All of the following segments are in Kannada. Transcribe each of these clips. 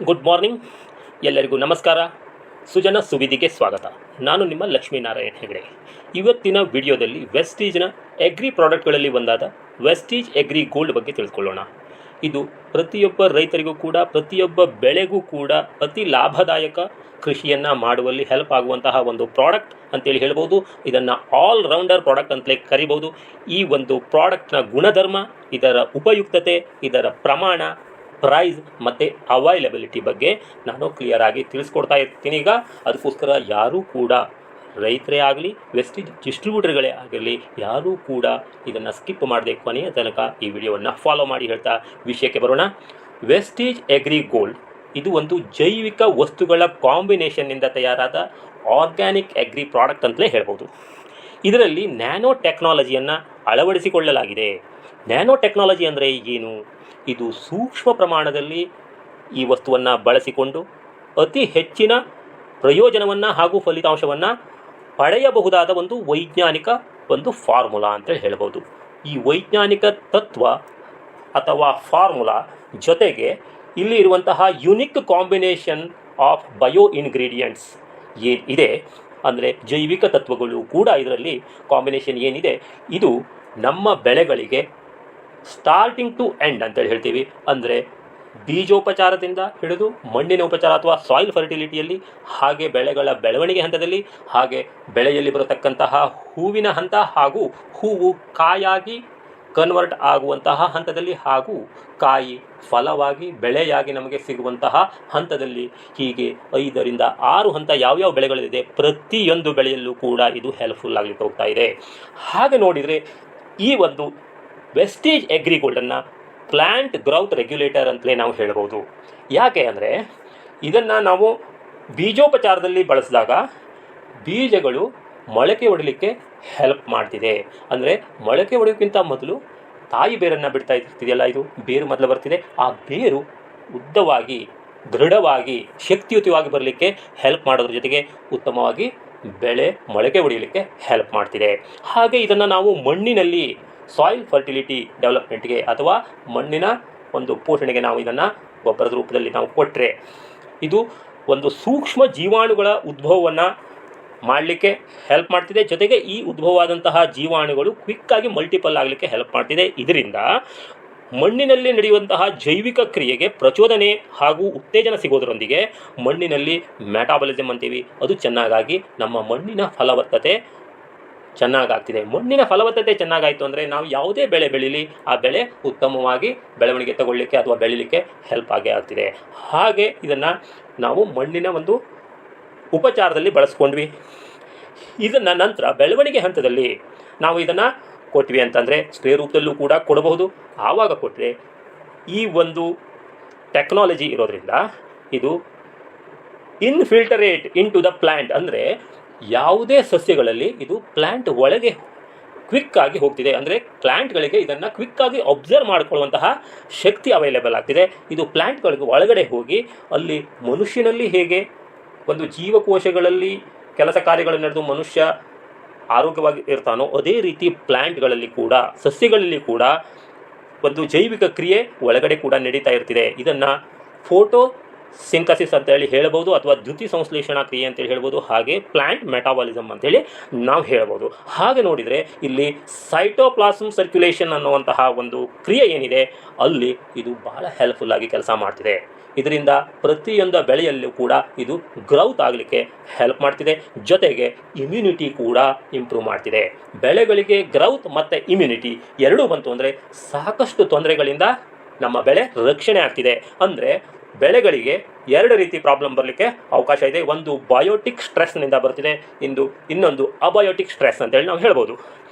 ಗುಡ್ ಮಾರ್ನಿಂಗ್, ಎಲ್ಲರಿಗೂ ನಮಸ್ಕಾರ. ಸುಜನ ಸುವಿಧಿಗೆ ಸ್ವಾಗತ. ನಾನು ನಿಮ್ಮ ಲಕ್ಷ್ಮೀನಾರಾಯಣ್ ಹೆಗಡೆ. ಇವತ್ತಿನ ವಿಡಿಯೋದಲ್ಲಿ ವೆಸ್ಟೀಜ್ನ ಎಗ್ರಿ ಪ್ರಾಡಕ್ಟ್ಗಳಲ್ಲಿ ಒಂದಾದ ವೆಸ್ಟೀಜ್ ಎಗ್ರಿ ಗೋಲ್ಡ್ ಬಗ್ಗೆ ತಿಳ್ಕೊಳ್ಳೋಣ. ಇದು ಪ್ರತಿಯೊಬ್ಬ ರೈತರಿಗೂ ಕೂಡ, ಪ್ರತಿಯೊಬ್ಬ ಬೆಳೆಗೂ ಕೂಡ ಅತಿ ಲಾಭದಾಯಕ ಕೃಷಿಯನ್ನು ಮಾಡುವಲ್ಲಿ ಹೆಲ್ಪ್ ಆಗುವಂತಹ ಒಂದು ಪ್ರಾಡಕ್ಟ್ ಅಂತೇಳಿ ಹೇಳ್ಬೋದು. ಇದನ್ನು ಆಲ್ ರೌಂಡರ್ ಪ್ರಾಡಕ್ಟ್ ಅಂತಲೇ ಕರಿಬೋದು. ಈ ಒಂದು ಪ್ರಾಡಕ್ಟ್ನ ಗುಣಧರ್ಮ, ಇದರ ಉಪಯುಕ್ತತೆ, ಇದರ ಪ್ರಮಾಣ, ಪ್ರೈಸ್ ಮತ್ತು ಅವೈಲಬಿಲಿಟಿ ಬಗ್ಗೆ ನಾನು ಕ್ಲಿಯರ್ ಆಗಿ ತಿಳಿಸ್ಕೊಡ್ತಾ ಇರ್ತೀನಿ. ಈಗ ಅದಕ್ಕೋಸ್ಕರ ಯಾರೂ ಕೂಡ, ರೈತರೇ ಆಗಲಿ ವೆಸ್ಟೀಜ್ ಡಿಸ್ಟ್ರಿಬ್ಯೂಟರ್ಗಳೇ ಆಗಲಿ, ಯಾರೂ ಕೂಡ ಇದನ್ನು ಸ್ಕಿಪ್ ಮಾಡದೆ ಕೊನೆಯ ತನಕ ಈ ವಿಡಿಯೋವನ್ನು ಫಾಲೋ ಮಾಡಿ ಹೇಳ್ತಾ ವಿಷಯಕ್ಕೆ ಬರೋಣ. ವೆಸ್ಟೀಜ್ ಎಗ್ರಿ ಗೋಲ್ಡ್ ಇದು ಒಂದು ಜೈವಿಕ ವಸ್ತುಗಳ ಕಾಂಬಿನೇಷನ್ನಿಂದ ತಯಾರಾದ ಆರ್ಗ್ಯಾನಿಕ್ ಎಗ್ರಿ ಪ್ರಾಡಕ್ಟ್ ಅಂತಲೇ ಹೇಳ್ಬೋದು. ಇದರಲ್ಲಿ ನ್ಯಾನೋ ಟೆಕ್ನಾಲಜಿಯನ್ನು ಅಳವಡಿಸಿಕೊಳ್ಳಲಾಗಿದೆ. ನ್ಯಾನೋ ಟೆಕ್ನಾಲಜಿ ಅಂದರೆ ಏನು? ಇದು ಸೂಕ್ಷ್ಮ ಪ್ರಮಾಣದಲ್ಲಿ ಈ ವಸ್ತುವನ್ನು ಬಳಸಿಕೊಂಡು ಅತಿ ಹೆಚ್ಚಿನ ಪ್ರಯೋಜನವನ್ನು ಹಾಗೂ ಫಲಿತಾಂಶವನ್ನು ಪಡೆಯಬಹುದಾದ ಒಂದು ವೈಜ್ಞಾನಿಕ ಒಂದು ಫಾರ್ಮುಲಾ ಅಂತೇಳಿ ಹೇಳ್ಬೋದು. ಈ ವೈಜ್ಞಾನಿಕ ತತ್ವ ಅಥವಾ ಫಾರ್ಮುಲಾ ಜೊತೆಗೆ ಇಲ್ಲಿ ಇರುವಂತಹ unique combination of bio ingredients ಏನಿದೆ, ಅಂದರೆ ಜೈವಿಕ ತತ್ವಗಳು ಕೂಡ ಇದರಲ್ಲಿ ಕಾಂಬಿನೇಷನ್ ಏನಿದೆ, ಇದು ನಮ್ಮ ಬೆಳೆಗಳಿಗೆ ಸ್ಟಾರ್ಟಿಂಗ್ ಟು ಎಂಡ್ ಅಂತೇಳಿ ಹೇಳ್ತೀವಿ. ಅಂದರೆ ಬೀಜೋಪಚಾರದಿಂದ ಹಿಡಿದು ಮಣ್ಣಿನ ಉಪಚಾರ ಅಥವಾ ಸಾಯಿಲ್ ಫರ್ಟಿಲಿಟಿಯಲ್ಲಿ, ಹಾಗೆ ಬೆಳೆಗಳ ಬೆಳವಣಿಗೆ ಹಂತದಲ್ಲಿ, ಹಾಗೆ ಬೆಳೆಯಲ್ಲಿ ಬರತಕ್ಕಂತಹ ಹೂವಿನ ಹಂತ ಹಾಗೂ ಹೂವು ಕಾಯಾಗಿ ಕನ್ವರ್ಟ್ ಆಗುವಂತಹ ಹಂತದಲ್ಲಿ, ಹಾಗೂ ಕಾಯಿ ಫಲವಾಗಿ ಬೆಳೆಯಾಗಿ ನಮಗೆ ಸಿಗುವಂತಹ ಹಂತದಲ್ಲಿ, ಹೀಗೆ 5 ರಿಂದ 6 ಹಂತ ಯಾವ್ಯಾವ ಬೆಳೆಗಳಿದೆ ಪ್ರತಿಯೊಂದು ಬೆಳೆಯಲ್ಲೂ ಕೂಡ ಇದು ಹೆಲ್ಪ್ಫುಲ್ ಆಗಲಿಕ್ಕೆ ಹೋಗ್ತಾ ಇದೆ. ಹಾಗೆ ನೋಡಿದರೆ ಈ ಒಂದು ವೆಸ್ಟೀಜ್ ಎಗ್ರಿ ಗೋಲ್ಡನ್ನು ಪ್ಲ್ಯಾಂಟ್ ಗ್ರೌತ್ ರೆಗ್ಯುಲೇಟರ್ ಅಂತಲೇ ನಾವು ಹೇಳ್ಬೋದು. ಯಾಕೆ ಅಂದರೆ ಇದನ್ನು ನಾವು ಬೀಜೋಪಚಾರದಲ್ಲಿ ಬಳಸಿದಾಗ ಬೀಜಗಳು ಮೊಳಕೆ ಹೊಡಲಿಕ್ಕೆ ಹೆಲ್ಪ್ ಮಾಡ್ತಿದೆ. ಅಂದರೆ ಮೊಳಕೆ ಹೊಡೆಯೋಕ್ಕಿಂತ ಮೊದಲು ತಾಯಿ ಬೇರನ್ನು ಬಿಡ್ತಾ ಇರ್ತಿದೆಯಲ್ಲ, ಇದು ಬೇರು ಮೊದಲು ಬರ್ತಿದೆ. ಆ ಬೇರು ಉದ್ದವಾಗಿ, ದೃಢವಾಗಿ, ಶಕ್ತಿಯುತವಾಗಿ ಬರಲಿಕ್ಕೆ ಹೆಲ್ಪ್ ಮಾಡೋದ್ರ ಜೊತೆಗೆ ಉತ್ತಮವಾಗಿ ಬೆಳೆ ಮೊಳಕೆ ಹೊಡೆಯಲಿಕ್ಕೆ ಹೆಲ್ಪ್ ಮಾಡ್ತಿದೆ. ಹಾಗೆ ಇದನ್ನು ನಾವು ಮಣ್ಣಿನಲ್ಲಿ ಸಾಯಿಲ್ ಫರ್ಟಿಲಿಟಿ ಡೆವಲಪ್ಮೆಂಟ್ಗೆ ಅಥವಾ ಮಣ್ಣಿನ ಒಂದು ಪೋಷಣೆಗೆ ನಾವು ಇದನ್ನು ಗೊಬ್ಬರದ ರೂಪದಲ್ಲಿ ನಾವು ಕೊಟ್ಟರೆ ಇದು ಒಂದು ಸೂಕ್ಷ್ಮ ಜೀವಾಣುಗಳ ಉದ್ಭವವನ್ನು ಮಾಡಲಿಕ್ಕೆ ಹೆಲ್ಪ್ ಮಾಡ್ತಿದೆ. ಜೊತೆಗೆ ಈ ಉದ್ಭವವಾದಂತಹ ಜೀವಾಣುಗಳು ಕ್ವಿಕ್ಕಾಗಿ ಮಲ್ಟಿಪಲ್ ಆಗಲಿಕ್ಕೆ ಹೆಲ್ಪ್ ಮಾಡ್ತಿದೆ. ಇದರಿಂದ ಮಣ್ಣಿನಲ್ಲಿ ನಡೆಯುವಂತಹ ಜೈವಿಕ ಕ್ರಿಯೆಗೆ ಪ್ರಚೋದನೆ ಹಾಗೂ ಉತ್ತೇಜನ ಸಿಗೋದರೊಂದಿಗೆ ಮಣ್ಣಿನಲ್ಲಿ ಮೆಟಾಬಲಿಸಮ್ ಅಂತೀವಿ, ಅದು ಚೆನ್ನಾಗಾಗಿ ನಮ್ಮ ಮಣ್ಣಿನ ಫಲವತ್ತತೆ ಚೆನ್ನಾಗಾಗ್ತಿದೆ. ಮಣ್ಣಿನ ಫಲವತ್ತತೆ ಚೆನ್ನಾಗಾಯಿತು ಅಂದರೆ ನಾವು ಯಾವುದೇ ಬೆಳೆ ಬೆಳೀಲಿ, ಆ ಬೆಳೆ ಉತ್ತಮವಾಗಿ ಬೆಳವಣಿಗೆ ತಗೊಳ್ಳಿಕ್ಕೆ ಅಥವಾ ಬೆಳೀಲಿಕ್ಕೆ ಹೆಲ್ಪ್ ಆಗೇ ಆಗ್ತಿದೆ. ಹಾಗೆ ಇದನ್ನು ನಾವು ಮಣ್ಣಿನ ಒಂದು ಉಪಚಾರದಲ್ಲಿ ಬಳಸ್ಕೊಂಡ್ವಿ. ಇದನ್ನು ನಂತರ ಬೆಳವಣಿಗೆ ಹಂತದಲ್ಲಿ ನಾವು ಇದನ್ನು ಕೊಟ್ವಿ ಅಂತಂದರೆ ಸ್ಪ್ರೇ ರೂಪದಲ್ಲೂ ಕೂಡ ಕೊಡಬಹುದು. ಆವಾಗ ಕೊಟ್ಟರೆ ಈ ಒಂದು ಟೆಕ್ನಾಲಜಿ ಇರೋದ್ರಿಂದ ಇದು ಇನ್ಫಿಲ್ಟರೇಟ್ ಇನ್ ಟು ದ ಪ್ಲ್ಯಾಂಟ್, ಅಂದರೆ ಯಾವುದೇ ಸಸ್ಯಗಳಲ್ಲಿ ಇದು ಪ್ಲ್ಯಾಂಟ್ ಒಳಗೆ ಕ್ವಿಕ್ಕಾಗಿ ಹೋಗ್ತಿದೆ. ಅಂದರೆ ಪ್ಲ್ಯಾಂಟ್ಗಳಿಗೆ ಇದನ್ನು ಕ್ವಿಕ್ಕಾಗಿ ಅಬ್ಸರ್ವ್ ಮಾಡಿಕೊಳ್ಳುವಂತಹ ಶಕ್ತಿ ಅವೈಲೇಬಲ್ ಆಗ್ತಿದೆ. ಇದು ಪ್ಲ್ಯಾಂಟ್ಗಳಿಗೆ ಒಳಗಡೆ ಹೋಗಿ ಅಲ್ಲಿ ಮನುಷ್ಯನಲ್ಲಿ ಹೇಗೆ ಒಂದು ಜೀವಕೋಶಗಳಲ್ಲಿ ಕೆಲಸ ಕಾರ್ಯಗಳು ನಡೆದು ಮನುಷ್ಯ ಆರೋಗ್ಯವಾಗಿ ಇರ್ತಾನೋ, ಅದೇ ರೀತಿ ಪ್ಲ್ಯಾಂಟ್ಗಳಲ್ಲಿ ಕೂಡ, ಸಸ್ಯಗಳಲ್ಲಿ ಕೂಡ ಒಂದು ಜೈವಿಕ ಕ್ರಿಯೆ ಒಳಗಡೆ ಕೂಡ ನಡೀತಾ ಇರ್ತಿದೆ. ಇದನ್ನು ಫೋಟೋ ಸಿಂಥಸಿಸ್ ಅಂತೇಳಿ ಹೇಳ್ಬೋದು, ಅಥವಾ ದ್ಯುತಿ ಸಂಶ್ಲೇಷಣಾ ಕ್ರಿಯೆ ಅಂತೇಳಿ ಹೇಳ್ಬೋದು. ಹಾಗೆ ಪ್ಲ್ಯಾಂಟ್ ಮೆಟಾಬಾಲಿಸಮ್ ಅಂತೇಳಿ ನಾವು ಹೇಳ್ಬೋದು. ಹಾಗೆ ನೋಡಿದರೆ ಇಲ್ಲಿ ಸೈಟೋಪ್ಲಾಸಮ್ ಸರ್ಕ್ಯುಲೇಷನ್ ಅನ್ನುವಂತಹ ಒಂದು ಕ್ರಿಯೆ ಏನಿದೆ, ಅಲ್ಲಿ ಇದು ಬಹಳ ಹೆಲ್ಪ್ಫುಲ್ಲಾಗಿ ಕೆಲಸ ಮಾಡ್ತಿದೆ. ಇದರಿಂದ ಪ್ರತಿಯೊಂದು ಬೆಳೆಯಲ್ಲೂ ಕೂಡ ಇದು ಗ್ರೌತ್ ಆಗಲಿಕ್ಕೆ ಹೆಲ್ಪ್ ಮಾಡ್ತಿದೆ. ಜೊತೆಗೆ ಇಮ್ಯುನಿಟಿ ಕೂಡ ಇಂಪ್ರೂವ್ ಮಾಡ್ತಿದೆ. ಬೆಳೆಗಳಿಗೆ ಗ್ರೌತ್ ಮತ್ತು ಇಮ್ಯುನಿಟಿ ಎರಡೂ ಬಂತು ಅಂದರೆ ಸಾಕಷ್ಟು ತೊಂದರೆಗಳಿಂದ ನಮ್ಮ ಬೆಳೆ ರಕ್ಷಣೆ ಆಗ್ತಿದೆ. ಅಂದರೆ ಬೆಳೆಗಳಿಗೆ 2 ರೀತಿ ಪ್ರಾಬ್ಲಮ್ ಬರಲಿಕ್ಕೆ ಅವಕಾಶ ಇದೆ. ಒಂದು ಬಯೋಟಿಕ್ ಸ್ಟ್ರೆಸ್ನಿಂದ ಬರ್ತಿದೆ, ಇನ್ನೊಂದು ಅಬಯೋಟಿಕ್ ಸ್ಟ್ರೆಸ್ ಅಂತೇಳಿ ನಾವು ಹೇಳ್ಬೋದು.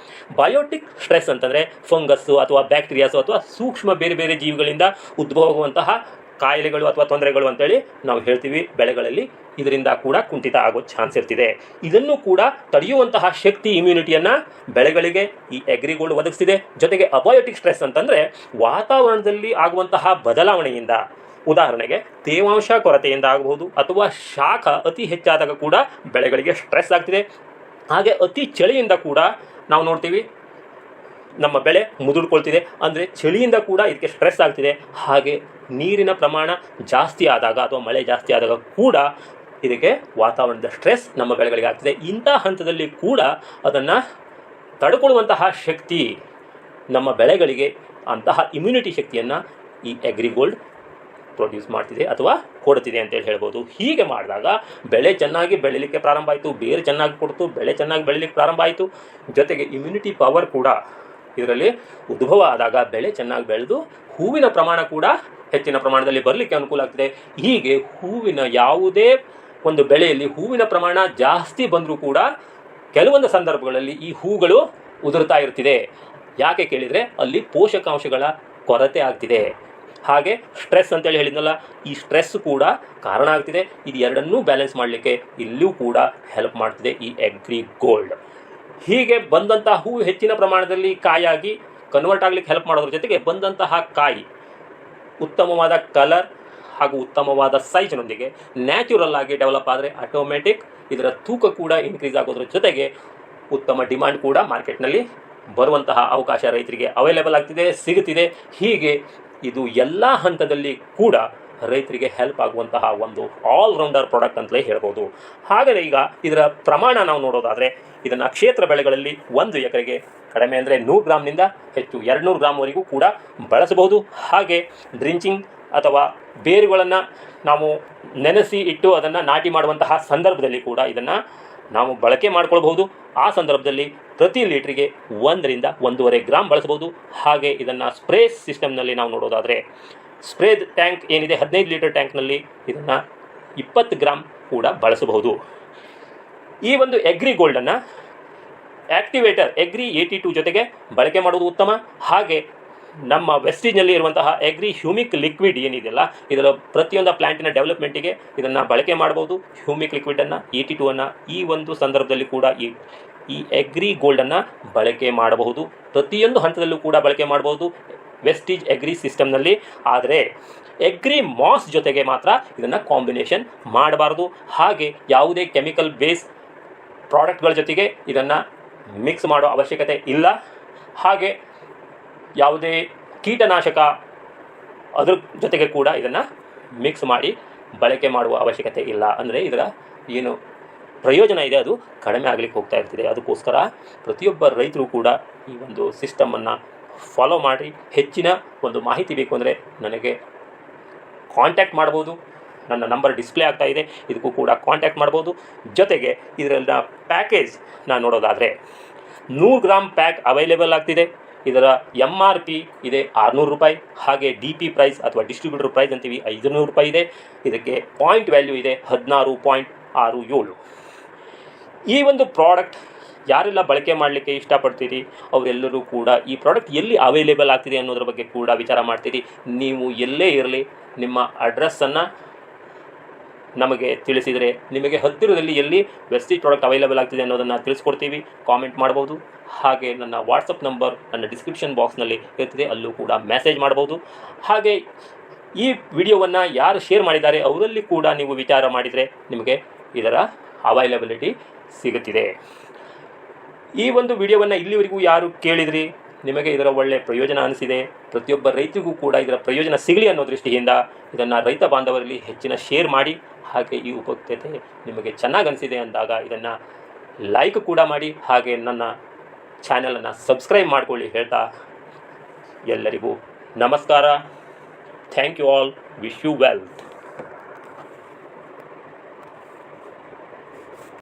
ಬಯೋಟಿಕ್ ಸ್ಟ್ರೆಸ್ ಅಂತಂದರೆ ಫಂಗಸ್ಸು ಅಥವಾ ಬ್ಯಾಕ್ಟೀರಿಯಾಸು ಅಥವಾ ಸೂಕ್ಷ್ಮ ಬೇರೆ ಬೇರೆ ಜೀವಿಗಳಿಂದ ಉದ್ಭವವಾಗುವಂತಹ ಕಾಯಿಲೆಗಳು ಅಥವಾ ತೊಂದರೆಗಳು ಅಂತೇಳಿ ನಾವು ಹೇಳ್ತೀವಿ ಬೆಳೆಗಳಲ್ಲಿ. ಇದರಿಂದ ಕೂಡ ಕುಂಠಿತ ಆಗೋ ಚಾನ್ಸ್ ಇರ್ತಿದೆ. ಇದನ್ನು ಕೂಡ ತಡೆಯುವಂತಹ ಶಕ್ತಿ, ಇಮ್ಯುನಿಟಿಯನ್ನು ಬೆಳೆಗಳಿಗೆ ಈ ಎಗ್ರಿಗೋಲ್ಡ್ ಒದಗಿಸ್ತಿದೆ. ಜೊತೆಗೆ ಅಬಯೋಟಿಕ್ ಸ್ಟ್ರೆಸ್ ಅಂತಂದರೆ ವಾತಾವರಣದಲ್ಲಿ ಆಗುವಂತಹ ಬದಲಾವಣೆಯಿಂದ, ಉದಾಹರಣೆಗೆ ತೇವಾಂಶ ಕೊರತೆಯಿಂದ ಆಗಬಹುದು, ಅಥವಾ ಶಾಖ ಅತಿ ಹೆಚ್ಚಾದಾಗ ಕೂಡ ಬೆಳೆಗಳಿಗೆ ಸ್ಟ್ರೆಸ್ ಆಗ್ತಿದೆ. ಹಾಗೆ ಅತಿ ಚಳಿಯಿಂದ ಕೂಡ ನಾವು ನೋಡ್ತೀವಿ ನಮ್ಮ ಬೆಳೆ ಮುದುಡ್ಕೊಳ್ತಿದೆ, ಅಂದರೆ ಚಳಿಯಿಂದ ಕೂಡ ಇದಕ್ಕೆ ಸ್ಟ್ರೆಸ್ ಆಗ್ತಿದೆ. ಹಾಗೆ ನೀರಿನ ಪ್ರಮಾಣ ಜಾಸ್ತಿ ಆದಾಗ ಅಥವಾ ಮಳೆ ಜಾಸ್ತಿ ಆದಾಗ ಕೂಡ ಇದಕ್ಕೆ ವಾತಾವರಣದ ಸ್ಟ್ರೆಸ್ ನಮ್ಮ ಬೆಳೆಗಳಿಗೆ ಆಗ್ತಿದೆ. ಇಂಥ ಹಂತದಲ್ಲಿ ಕೂಡ ಅದನ್ನು ತಡ್ಕೊಳ್ಳುವಂತಹ ಶಕ್ತಿ ನಮ್ಮ ಬೆಳೆಗಳಿಗೆ, ಅಂತಹ ಇಮ್ಯುನಿಟಿ ಶಕ್ತಿಯನ್ನು ಈ ಅಗ್ರಿಗೋಲ್ಡ್ ಪ್ರೊಡ್ಯೂಸ್ ಮಾಡ್ತಿದೆ ಅಥವಾ ಕೊಡ್ತಿದೆ ಅಂತೇಳಿ ಹೇಳ್ಬೋದು. ಹೀಗೆ ಮಾಡಿದಾಗ ಬೆಳೆ ಚೆನ್ನಾಗಿ ಬೆಳೀಲಿಕ್ಕೆ ಪ್ರಾರಂಭ ಆಯಿತು, ಬೇರು ಚೆನ್ನಾಗಿ ಕೊಡ್ತು, ಬೆಳೆ ಚೆನ್ನಾಗಿ ಬೆಳೀಲಿಕ್ಕೆ ಪ್ರಾರಂಭ ಆಯಿತು. ಜೊತೆಗೆ ಇಮ್ಯುನಿಟಿ ಪವರ್ ಕೂಡ ಇದರಲ್ಲಿ ಉದ್ಭವ ಆದಾಗ ಬೆಳೆ ಚೆನ್ನಾಗಿ ಬೆಳೆದು ಹೂವಿನ ಪ್ರಮಾಣ ಕೂಡ ಹೆಚ್ಚಿನ ಪ್ರಮಾಣದಲ್ಲಿ ಬರಲಿಕ್ಕೆ ಅನುಕೂಲ ಆಗ್ತಿದೆ. ಹೀಗೆ ಹೂವಿನ ಯಾವುದೇ ಒಂದು ಬೆಳೆಯಲ್ಲಿ ಹೂವಿನ ಪ್ರಮಾಣ ಜಾಸ್ತಿ ಬಂದರೂ ಕೂಡ ಕೆಲವೊಂದು ಸಂದರ್ಭಗಳಲ್ಲಿ ಈ ಹೂಗಳು ಉದುರ್ತಾ ಇರ್ತಿದೆ. ಯಾಕೆ ಕೇಳಿದರೆ ಅಲ್ಲಿ ಪೋಷಕಾಂಶಗಳ ಕೊರತೆ ಆಗ್ತಿದೆ. ಹಾಗೆ ಸ್ಟ್ರೆಸ್ ಅಂತೇಳಿ ಹೇಳಿದ್ನಲ್ಲ, ಈ ಸ್ಟ್ರೆಸ್ ಕೂಡ ಕಾರಣ ಆಗ್ತಿದೆ. ಇದು ಎರಡನ್ನೂ ಬ್ಯಾಲೆನ್ಸ್ ಮಾಡಲಿಕ್ಕೆ ಇಲ್ಲೂ ಕೂಡ ಹೆಲ್ಪ್ ಮಾಡ್ತಿದೆ ಈ ಅಗ್ರಿಗೋಲ್ಡ್. ಹೀಗೆ ಬಂದಂತಹ ಹೂವು ಹೆಚ್ಚಿನ ಪ್ರಮಾಣದಲ್ಲಿ ಕಾಯಾಗಿ ಕನ್ವರ್ಟ್ ಆಗಲಿಕ್ಕೆ ಹೆಲ್ಪ್ ಮಾಡೋದ್ರ ಜೊತೆಗೆ ಬಂದಂತಹ ಕಾಯಿ ಉತ್ತಮವಾದ ಕಲರ್ ಹಾಗೂ ಉತ್ತಮವಾದ ಸೈಜ್ನೊಂದಿಗೆ ನ್ಯಾಚುರಲ್ ಆಗಿ ಡೆವಲಪ್ ಆದರೆ ಆಟೋಮೆಟಿಕ್ ಇದರ ತೂಕ ಕೂಡ ಇನ್ಕ್ರೀಸ್ ಆಗೋದ್ರ ಜೊತೆಗೆ ಉತ್ತಮ ಡಿಮಾಂಡ್ ಕೂಡ ಮಾರ್ಕೆಟ್ನಲ್ಲಿ ಬರುವಂತಹ ಅವಕಾಶ ರೈತರಿಗೆ ಅವೈಲೇಬಲ್ ಆಗ್ತಿದೆ, ಸಿಗುತ್ತಿದೆ. ಹೀಗೆ ಇದು ಎಲ್ಲ ಹಂತದಲ್ಲಿ ಕೂಡ ರೈತರಿಗೆ ಹೆಲ್ಪ್ ಆಗುವಂತಹ ಒಂದು ಆಲ್ರೌಂಡರ್ ಪ್ರಾಡಕ್ಟ್ ಅಂತಲೇ ಹೇಳ್ಬೋದು. ಹಾಗಾದರೆ ಈಗ ಇದರ ಪ್ರಮಾಣ ನಾವು ನೋಡೋದಾದರೆ ಇದನ್ನು ಕ್ಷೇತ್ರ ಬೆಳೆಗಳಲ್ಲಿ 1 ಎಕರೆಗೆ ಕಡಿಮೆ ಅಂದರೆ 100 ಗ್ರಾಮ್ನಿಂದ ಹೆಚ್ಚು 200 ಗ್ರಾಮ್ವರೆಗೂ ಕೂಡ ಬಳಸಬಹುದು. ಹಾಗೆ ಡ್ರಿಂಚಿಂಗ್ ಅಥವಾ ಬೇರುಗಳನ್ನು ನಾವು ನೆನೆಸಿ ಇಟ್ಟು ಅದನ್ನು ನಾಟಿ ಮಾಡುವಂತಹ ಸಂದರ್ಭದಲ್ಲಿ ಕೂಡ ಇದನ್ನು ನಾವು ಬಳಕೆ ಮಾಡ್ಕೊಳ್ಬಹುದು. ಆ ಸಂದರ್ಭದಲ್ಲಿ ಪ್ರತಿ ಲೀಟ್ರಿಗೆ 1 ರಿಂದ 1.5 ಗ್ರಾಮ್ ಬಳಸಬಹುದು. ಹಾಗೆ ಇದನ್ನು ಸ್ಪ್ರೇ ಸಿಸ್ಟಮ್ನಲ್ಲಿ ನಾವು ನೋಡೋದಾದರೆ ಸ್ಪ್ರೇ ಟ್ಯಾಂಕ್ ಏನಿದೆ 15 ಲೀಟರ್ ಟ್ಯಾಂಕ್ನಲ್ಲಿ ಇದನ್ನು 20 ಗ್ರಾಮ್ ಕೂಡ ಬಳಸಬಹುದು. ಈ ಒಂದು ಅಗ್ರಿಗೋಲ್ಡನ್ನು ಆಕ್ಟಿವೇಟರ್ ಅಗ್ರಿ 82 ಜೊತೆಗೆ ಬಳಕೆ ಮಾಡೋದು ಉತ್ತಮ. ಹಾಗೆ ನಮ್ಮ ವೆಸ್ಟೀಜ್ನಲ್ಲಿ ಇರುವಂತಹ ಅಗ್ರಿ ಹ್ಯೂಮಿಕ್ ಲಿಕ್ವಿಡ್ ಏನಿದೆಯಲ್ಲ, ಇದರ ಪ್ರತಿಯೊಂದು ಪ್ಲಾಂಟಿನ ಡೆವಲಪ್ಮೆಂಟಿಗೆ ಇದನ್ನು ಬಳಕೆ ಮಾಡ್ಬೋದು. ಹ್ಯೂಮಿಕ್ ಲಿಕ್ವಿಡನ್ನು 82 ಈ ಒಂದು ಸಂದರ್ಭದಲ್ಲಿ ಕೂಡ ಈ ಅಗ್ರಿಗೋಲ್ಡನ್ನು ಬಳಕೆ ಮಾಡಬಹುದು. ಪ್ರತಿಯೊಂದು ಹಂತದಲ್ಲೂ ಕೂಡ ಬಳಕೆ ಮಾಡಬಹುದು ವೆಸ್ಟೀಜ್ ಅಗ್ರಿ ಸಿಸ್ಟಮ್ನಲ್ಲಿ. ಆದರೆ ಅಗ್ರಿ ಮಾಸ್ ಜೊತೆಗೆ ಮಾತ್ರ ಇದನ್ನು ಕಾಂಬಿನೇಷನ್ ಮಾಡಬಾರ್ದು. ಹಾಗೆ ಯಾವುದೇ ಕೆಮಿಕಲ್ ಬೇಸ್ ಪ್ರಾಡಕ್ಟ್ಗಳ ಜೊತೆಗೆ ಇದನ್ನು ಮಿಕ್ಸ್ ಮಾಡೋ ಅವಶ್ಯಕತೆ ಇಲ್ಲ. ಹಾಗೆ ಯಾವುದೇ ಕೀಟನಾಶಕ ಅದ್ರ ಜೊತೆಗೆ ಕೂಡ ಇದನ್ನು ಮಿಕ್ಸ್ ಮಾಡಿ ಬಳಕೆ ಮಾಡುವ ಅವಶ್ಯಕತೆ ಇಲ್ಲ. ಅಂದರೆ ಇದರ ಏನು ಪ್ರಯೋಜನ ಇದೆ ಅದು ಕಡಿಮೆ ಆಗಲಿಕ್ಕೆ ಹೋಗ್ತಾ ಇರ್ತಿದೆ. ಅದಕ್ಕೋಸ್ಕರ ಪ್ರತಿಯೊಬ್ಬ ರೈತರು ಕೂಡ ಈ ಒಂದು ಸಿಸ್ಟಮನ್ನು ಫಾಲೋ ಮಾಡಿ. ಹೆಚ್ಚಿನ ಒಂದು ಮಾಹಿತಿ ಬೇಕು ಅಂದರೆ ನನಗೆ ಕಾಂಟ್ಯಾಕ್ಟ್ ಮಾಡ್ಬೋದು. ನನ್ನ ನಂಬರ್ ಡಿಸ್ಪ್ಲೇ ಆಗ್ತಾ ಇದೆ, ಇದಕ್ಕೂ ಕೂಡ ಕಾಂಟ್ಯಾಕ್ಟ್ ಮಾಡ್ಬೋದು. ಜೊತೆಗೆ ಇದರ ಪ್ಯಾಕೇಜ್ ನಾನು ನೋಡೋದಾದರೆ 100 ಗ್ರಾಮ್ ಪ್ಯಾಕ್ ಅವೈಲೇಬಲ್ ಆಗ್ತಿದೆ. ಇದರ MRP ಇದೆ 600 ರೂಪಾಯಿ. ಹಾಗೆ DP ಪ್ರೈಸ್ ಅಥವಾ ಡಿಸ್ಟ್ರಿಬ್ಯೂಟರ್ ಪ್ರೈಸ್ ಅಂತೀವಿ 500 ರೂಪಾಯಿ ಇದೆ. ಇದಕ್ಕೆ ಪಾಯಿಂಟ್ ವ್ಯಾಲ್ಯೂ ಇದೆ 16.67. ಈ ಒಂದು ಪ್ರಾಡಕ್ಟ್ ಯಾರೆಲ್ಲ ಬಳಕೆ ಮಾಡಲಿಕ್ಕೆ ಇಷ್ಟಪಡ್ತೀರಿ ಅವರೆಲ್ಲರೂ ಕೂಡ ಈ ಪ್ರಾಡಕ್ಟ್ ಎಲ್ಲಿ ಅವೈಲೇಬಲ್ ಆಗ್ತಿದೆ ಅನ್ನೋದ್ರ ಬಗ್ಗೆ ಕೂಡ ವಿಚಾರ ಮಾಡ್ತೀರಿ. ನೀವು ಎಲ್ಲೇ ಇರಲಿ ನಿಮ್ಮ ಅಡ್ರೆಸ್ಸನ್ನು ನಮಗೆ ತಿಳಿಸಿದರೆ ನಿಮಗೆ ಹತ್ತಿರದಲ್ಲಿ ಎಲ್ಲಿ ವೆಸ್ಟೀಜ್ ಪ್ರಾಡಕ್ಟ್ ಅವೈಲೇಬಲ್ ಆಗ್ತಿದೆ ಅನ್ನೋದನ್ನು ತಿಳಿಸ್ಕೊಡ್ತೀವಿ. ಕಾಮೆಂಟ್ ಮಾಡ್ಬೋದು. ಹಾಗೆ ನನ್ನ ವಾಟ್ಸಪ್ ನಂಬರ್ ನನ್ನ ಡಿಸ್ಕ್ರಿಪ್ಷನ್ ಬಾಕ್ಸ್ನಲ್ಲಿ ಇರ್ತಿದೆ, ಅಲ್ಲೂ ಕೂಡ ಮೆಸೇಜ್ ಮಾಡ್ಬೋದು. ಹಾಗೆ ಈ ವಿಡಿಯೋವನ್ನು ಯಾರು ಶೇರ್ ಮಾಡಿದ್ದಾರೆ ಅವರಲ್ಲಿ ಕೂಡ ನೀವು ವಿಚಾರ ಮಾಡಿದರೆ ನಿಮಗೆ ಇದರ ಅವೈಲಬಿಲಿಟಿ ಸಿಗುತ್ತಿದೆ. ಈ ಒಂದು ವಿಡಿಯೋವನ್ನು ಇಲ್ಲಿವರೆಗೂ ಯಾರು ಕೇಳಿದ್ರಿ, ನಿಮಗೆ ಇದರ ಒಳ್ಳೆಯ ಪ್ರಯೋಜನ ಅನಿಸಿದೆ, ಪ್ರತಿಯೊಬ್ಬ ರೈತರಿಗೂ ಕೂಡ ಇದರ ಪ್ರಯೋಜನ ಸಿಗಲಿ ಅನ್ನೋ ದೃಷ್ಟಿಯಿಂದ ಇದನ್ನು ರೈತ ಬಾಂಧವರಲ್ಲಿ ಹೆಚ್ಚಿನ ಶೇರ್ ಮಾಡಿ. ಹಾಗೆ ಈ ಉಪಯುಕ್ತತೆ ನಿಮಗೆ ಚೆನ್ನಾಗಿ ಅನಿಸಿದೆ ಅಂದಾಗ ಇದನ್ನು ಲೈಕ್ ಕೂಡ ಮಾಡಿ. ಹಾಗೆ ನನ್ನ ಚಾನಲನ್ನು ಸಬ್ಸ್ಕ್ರೈಬ್ ಮಾಡಿಕೊಳ್ಳಿ ಹೇಳ್ತಾ ಎಲ್ಲರಿಗೂ ನಮಸ್ಕಾರ. Thank you all. Wish you wealth.